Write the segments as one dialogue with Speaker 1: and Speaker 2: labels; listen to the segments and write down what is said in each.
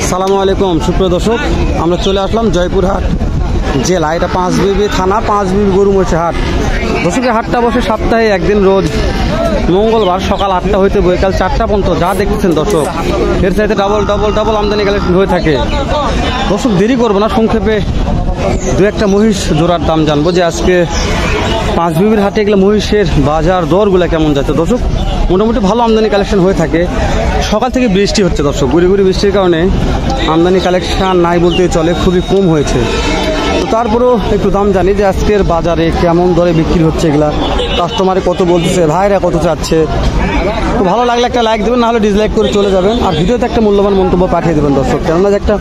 Speaker 1: আসসালামু আলাইকুম সুপ্রিয় দর্শক, আমরা চলে আসলাম জয়পুরহাট জেলা। এটা পাঁচবিবি থানা, পাঁচবিবি গরু মহিষের হাট। দর্শকের হাটটা বসে সপ্তাহে একদিন, রোজ মঙ্গলবার সকাল 8টা হইতে বৈকাল 4টা পর্যন্ত। যা দেখতেছেন দর্শক, এর চাইতে ডাবল আমদানি কালেকশন হয়ে থাকে। দর্শক দেরি করবো না, সংক্ষেপে দু একটা মহিষ জোড়ার দাম জানবো যে আজকে পাঁচবিবির হাটে এগুলো মহিষের বাজার দরগুলো কেমন যাচ্ছে। দর্শক মোটামুটি ভালো আমদানি কালেকশন হয়ে থাকে। সকাল থেকে বৃষ্টি হচ্ছে দর্শক, গুড়ি বৃষ্টির কারণে আমদানি কালেকশন নাই বলতে চলে, খুবই কম হয়েছে। তো তারপরেও একটু দাম জানি যে আজকের বাজারে কেমন দরে বিক্রি হচ্ছে, এগুলা কাস্টমারে কত বলতেছে, ভাইরা কত চাচ্ছে। তো ভালো লাগলে একটা লাইক দেবেন, নাহলে ডিসলাইক করে চলে যাবেন। আর ভিডিওতে একটা মূল্যবান মন্তব্য পাঠিয়ে দেবেন দর্শক, কেননা যে একটা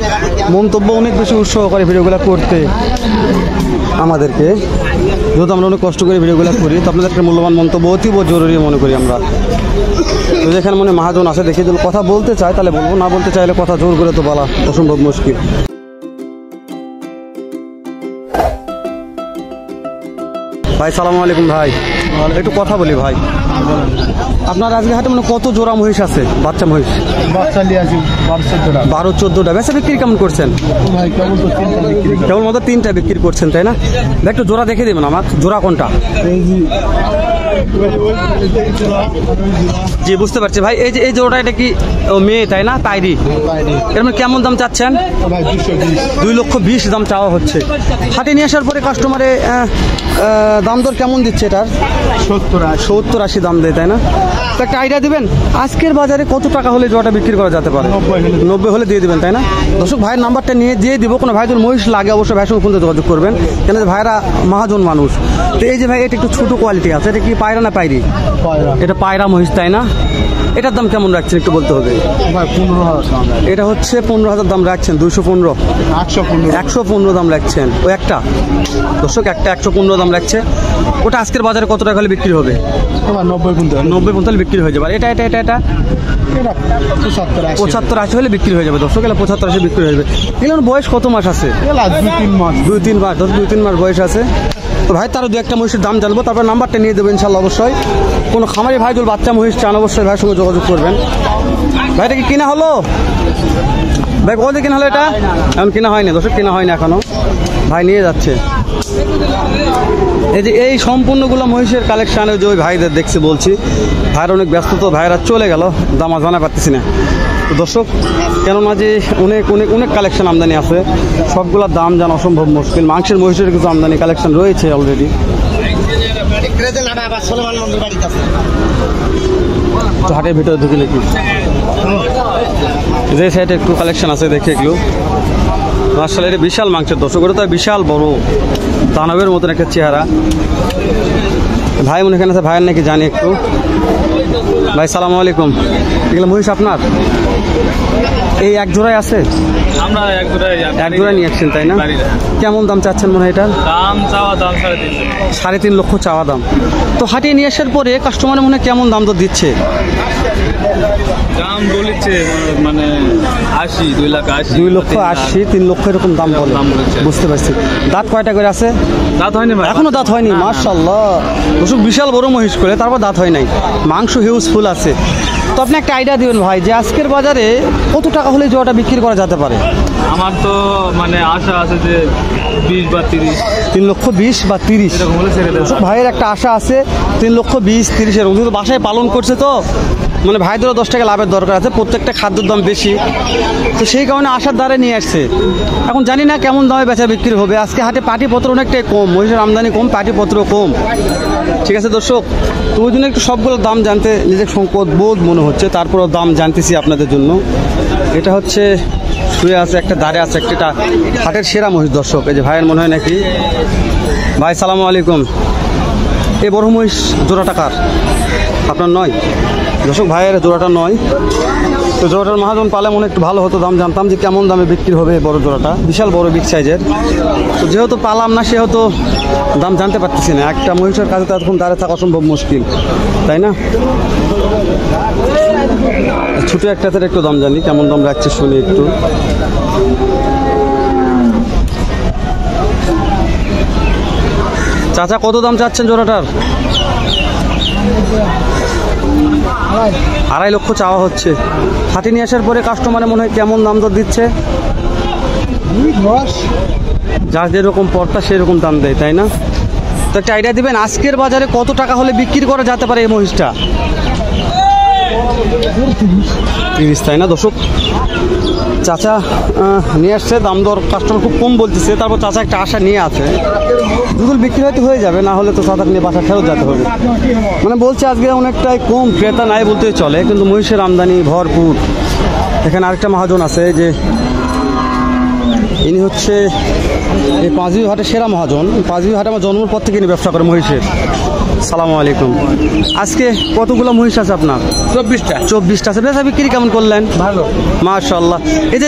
Speaker 1: মন্তব্য অনেক বেশি উৎসাহ করে ভিডিওগুলো করতে আমাদেরকে। যেহেতু আমরা অনেক কষ্ট করে ভিডিওগুলো করি, তো আপনাদের একটা মূল্যবান মন্তব্য অতীব জরুরি মনে করি আমরা। তো যেখানে মনে মহাজন আছে, দেখে যদি কথা বলতে চায় তাহলে বলবো, না বলতে চাইলে কথা জোর করে তো বলা অসম্ভব মুশকিল। ভাই সালামু আলাইকুম। ভাই একটু কথা বলি ভাই, আপনার আজকে হাটে মানে কত জোড়া মহিষ আছে? বাচ্চা মহিষ 12-14টা। বেচা বিক্রি কেমন করছেন? কেবলমাত্র 3টা বিক্রি করছেন, তাই না? একটু জোড়া দেখে দেবেন আমার, জোড়া কোনটা? জি বুঝতে পারছি ভাই। এই জোড়াটা এটা কি মেয়ে, তাই না? পায়রি। এর মানে কেমন দাম চাচ্ছেন? 2,20,000 দাম চাওয়া হচ্ছে। হাটে নিয়ে আসার পরে কাস্টমারে দাম দর কেমন দিচ্ছে এটার? 70-80 দাম দেয়, তাই না? তো একটা আইডিয়া দিবেন আজকের বাজারে কত টাকা হলে জোড়াটা বিক্রি করা যেতে পারে? 90 হলে দিয়ে দিবেন, তাই না? দর্শক ভাইয়ের নাম্বারটা নিয়ে দিয়ে দিব। কোনো ভাই যদি মহিষ লাগে অবশ্যই ভাইয়ের সঙ্গে ফোনে যোগাযোগ করবেন, কেন ভাইরা মহাজন মানুষ। তো এই যে ভাই, এটা একটু ছোট কোয়ালিটি আছে, এটা কি পায়রা না পায়রি? এটা পায়রা মহিষ, তাই না? এটার দাম কেমন রাখছেন একটু বলতে হবে। এটা হচ্ছে 15,000 দাম রাখছেন। 215, 115 দাম রাখছেন। ওই একটা দর্শক, একটা 115 দাম রাখছে। ওটা আজকের বাজারে কত টাকা হলে বিক্রি হবে? 90 বিক্রি হয়ে যাবে। এটা 75-80 হলে বিক্রি হয়ে যাবে দর্শক। এগুলো 75-80 বিক্রি হয়ে যাবে। এগুলোর বয়স কত মাস আছে? 2-3 মাস। 2-3 মাস বয়স আছে। তো ভাই তারও 2-1টা মহিষের দাম জানবো, তারপর নাম্বারটা নিয়ে দেবো ইনশাল্লাহ। অবশ্যই কোনো খামারি ভাই যদি বাচ্চা মহিষ চান অবশ্যই ভাইয়ের সঙ্গে যোগাযোগ করবেন। ভাইটা কি কিনা হলো? ভাই কত কিনা হলো? এটা এখন কিনা হয়নি দর্শক, কিনা হয়নি এখনো, ভাই নিয়ে যাচ্ছে। এই যে এই সম্পূর্ণগুলো মহিষের কালেকশানে যে ওই ভাইদের দেখছি, বলছি ভাইয়ের অনেক ব্যস্ত, তো ভাইয়েরা চলে গেল, দামা জানা পারতেছি না। তো দর্শক কেননা যে অনেক কালেকশন আমদানি আছে, সবগুলোর দাম জানা অসম্ভব মুশকিল। মাংসের মহিষের কিছু আমদানি কালেকশন রয়েছে অলরেডি। তো হাটের ভিতরে ঢুকে নাকি যে সাইডে একটু কালেকশন আছে, দেখে এগুলো আসলে এটা বিশাল মাংসের দর্শক, ওটা তো বিশাল বড় দানবের মতন একটা চেহারা। ভাই মনে এখানে আছে, ভাইয়ের নাকি জানি একটু। ভাই সালামু আলাইকুম। এগুলো মহিষ আপনার এই এক জোড়াই আছে?
Speaker 2: আমরা এক জোড়াই
Speaker 1: নিয়ে আসছেন, তাই না? কেমন দাম চাচ্ছেন মনে হয় এটার?
Speaker 2: দাম চাওয়া দাম
Speaker 1: 3.5 লক্ষ চাওয়া দাম। তো হাটিয়ে নিয়ে আসার পরে কাস্টমারের মনে কেমন দাম তো দিচ্ছে?
Speaker 2: দাম বলেছে মানে 80, 2,80,000,
Speaker 1: 2,80,000, 3 লক্ষ এরকম দাম বলে। বুঝতে পারছি। দাঁত কয়টা করে আছে?
Speaker 2: দাঁত হয়নি ভাই,
Speaker 1: এখনো দাঁত হয়নি। মাশাআল্লাহ দর্শক, বিশাল বড় মহিষ করে, তারপর দাঁত হয় নাই, মাংস হিউজ ফুল আছে। তো আপনি একটা আইডিয়া দিবেন ভাই যে আজকের বাজারে কত টাকা হলে জোড়াটা বিক্রি করা যেতে পারে?
Speaker 2: আমার তো মানে আশা আছে যে 20 বা 30।
Speaker 1: 3,20,000 বা 30
Speaker 2: এরকম হলে ছেড়ে দেব।
Speaker 1: ভাইয়ের একটা আশা আছে 3,20,000-30 এরকম। কিন্তু বাসায় পালন করছে, তো মানে ভাইদেরও 10 টাকা লাভের দরকার আছে, প্রত্যেকটা খাদ্যের দাম বেশি, তো সেই কারণে আশার দ্বারে নিয়ে আসছে। এখন জানি না কেমন দামে বেচা বিক্রি হবে। আজকে হাটে পাটিপত্র অনেকটাই কম, মহিষের আমদানি কম, পাটিপত্র কম। ঠিক আছে দর্শক, তো ওই জন্য একটু সবগুলোর দাম জানতে নিজের সংকট বোধ মনে হচ্ছে, তারপরও দাম জানতেছি আপনাদের জন্য। এটা হচ্ছে শুয়ে আছে, একটা দাঁড়ে আছে, একটা হাটের সেরা মহিষ দর্শক। এই যে ভাইয়ের মনে হয় নাকি। ভাই সালামু আলাইকুম। এই বড় মহিষ জোড়া টাকার আপনার নয় দর্শক? ভাইয়ের জোড়াটা নয়। তো জোড়াটার মহাজন পালে মনে একটু ভালো হতো, দাম জানতাম যে কেমন দামে বিক্রি হবে বড় জোড়াটা, বিশাল বড় বিগ সাইজের। তো যেহেতু পালাম না, সেহেতু দাম জানতে পারতেছি না। একটা মহিষের কাছে তো এতক্ষণ দাঁড়িয়ে থাকা অসম্ভব মুশকিল, তাই না? ছোটো একটাতে একটু দাম জানি, কেমন দাম রাখছে শুনি একটু। চাচা কত দাম চাচ্ছেন জোড়াটার? 2.5 লক্ষ চাওয়া হচ্ছে। হাটে নিয়ে আসার পরে কাস্টমারে মনে হয় কেমন দাম দর দিচ্ছে? যার যেরকম পড়তা সেরকম দাম দেয়, তাই না? তো একটা আইডিয়া দিবেন আজকের বাজারে কত টাকা হলে বিক্রি করা যেতে পারে এই মহিষটা? 30, তাই না দর্শক? চাচা নিয়ে আসছে, দাম দর কাস্টমার খুব কম বলতেছে, তারপর চাচা একটা আশা নিয়ে আছে দুধুল বিক্রি হয়তো হয়ে যাবে, না হলে তো চাচা নিয়ে বাসা ফেরত যেতে হবে। মানে বলছে আজকে অনেকটাই কম, ক্রেতা নাই বলতেই চলে, কিন্তু মহিষের আমদানি ভরপুর। এখানে আরেকটা মহাজন আছে, যে ইনি হচ্ছে এই পাঁচবি হাটের সেরা মহাজন। পাঁচবি হাটে আমার জন্মের পর থেকে ইনি ব্যবসা করে মহিষের। সালামু আলাইকুম। আজকে কতগুলো মহিষ আছে আপনার? 24টা আছে। বেচা বিক্রি কেমন করলেন?
Speaker 2: ভালো,
Speaker 1: মাশাআল্লাহ। এই যে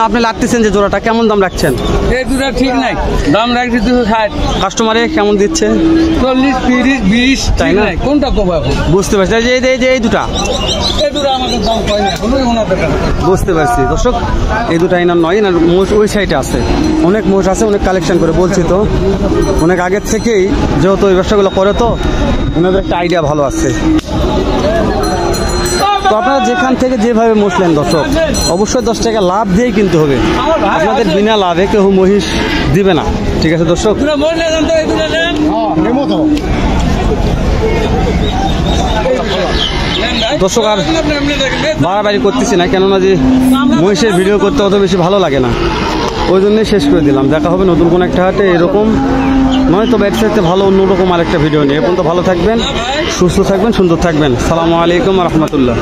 Speaker 1: আপনি লাগতেছেন যে জোড়াটা, কেমন দাম রাখছেন?
Speaker 2: এই দুটা ঠিক নাই, দাম রাখছি 260।
Speaker 1: কাস্টমারে কেমন দিচ্ছে?
Speaker 2: 40, 30, 20,
Speaker 1: তাই না?
Speaker 2: কোনটা কম এখন?
Speaker 1: বুঝতে পারছি। এই দুটা
Speaker 2: এই দুটা আমাদের দাম কয় না, কোনোই ওনার দোকান।
Speaker 1: বুঝতে পারছি দর্শক, এই দুটা ইনার নয়, ইনার মোষ ওই সাইডে আছে, অনেক মোষ আছে, অনেক কালেকশন করে। বলছি তো অনেক আগের থেকেই যেহেতু এই ব্যবসাগুলো করে, তো ওনাদের একটা আইডিয়া ভালো আছে। তো আপনারা যেখান থেকে যেভাবে মশলেন দর্শক, অবশ্যই 10 টাকা লাভ দিয়েই কিনতে হবে। আপনাদের বিনা লাভে কেউ মহিষ দিবে না, ঠিক আছে দর্শক? দর্শক আর বাড়াবাড়ি করতেছি না, কেননা যে মহিষের ভিডিও করতে অত বেশি ভালো লাগে না, ওই জন্যই শেষ করে দিলাম। দেখা হবে নতুন কোনো একটা হাটে, এরকম নয় তো এর সাথে ভালো অন্যরকম আরেকটা ভিডিও নিয়ে। এখন তো ভালো থাকবেন, সুস্থ থাকবেন, সুন্দর থাকবেন। সালামু আলাইকুম রহমতুল্লাহ।